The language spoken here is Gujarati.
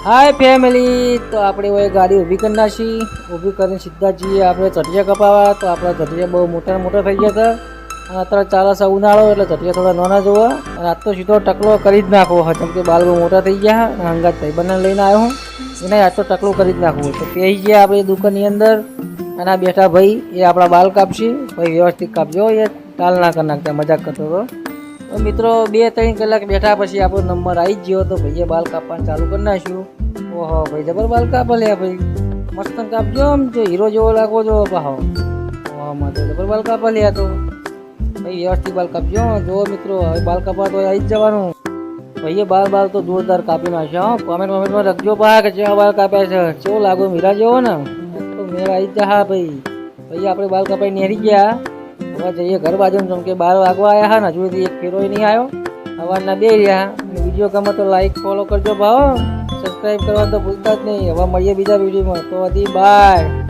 હાય ફેમિલી, તો આપણે હવે ગાડી ઊભી કરી નાખી. ઊભી કરીને સીધા જઈએ આપણે ચટિયા કપાવા. તો આપણા ચટિયા બહુ મોટા મોટા થઈ ગયા હતા અને અત્યારે ચાલે છે ઉનાળો એટલે ચટિયા થોડા નાના જોવા. અને આજ તો સીધો ટકલો કરી જ નાખવો હોય, કેમ કે બાલ બહુ મોટા થઈ ગયા. અને હંગાત ભાઈબંધને લઈને આવ્યો હું, એને આજ તો ટકલો કરી જ નાખવું. તો પહેરી ગયા આપણે દુકાનની અંદર અને આ બેઠા ભાઈ એ આપણા બાલ કાપશે. ભાઈ વ્યવસ્થિત કાપજો, એ ટાલ ના કરી નાખતા, મજાક કરતો હતો. તો મિત્રો 2-3 કલાક બેઠા પછી આપણો નંબર આવી જ ગયો. તો ભાઈએ બાલ કાપવાનું ચાલુ કરી નાખ્યું. ઓહો ભાઈ, જબર બાલ કાપા લે ભાઈ, મસ્ત કાપજો. આમ જો હીરો જેવો લાગો છો પાહો. ઓહો મારે જબર બાલ કાપા લે. તો ભાઈ વ્યવસ્થિત બાલ કાપજો. જો મિત્રો હવે બાલ કાપવા તો આવી જ જવાનું. ભાઈએ બાલ તો જોરદાર કાપી નાખ્યા. કોમેન્ટમાં લખજો પા કે જેવા બાલ કાપ્યા છે, કેવો લાગો મીરા જેવો ને. તો મેળ આવી જ જા. ભાઈ આપણે બાલ કાપાઈ નેરી ગયા. હવે જઈએ ઘર બાજુ, જેમ કે 12 વાગવા આવ્યા હા ને, હજુ સુધી એક ફેરો નહીં આવ્યો. સવારના 2 રહ્યા. વિડીયો ગમે તો લાઈક ફોલો કરજો ભાવ, સબસ્ક્રાઈબ કરવા તો ભૂલતા જ નહીં. હવે મળીએ બીજા વિડીયોમાં. તો બાય.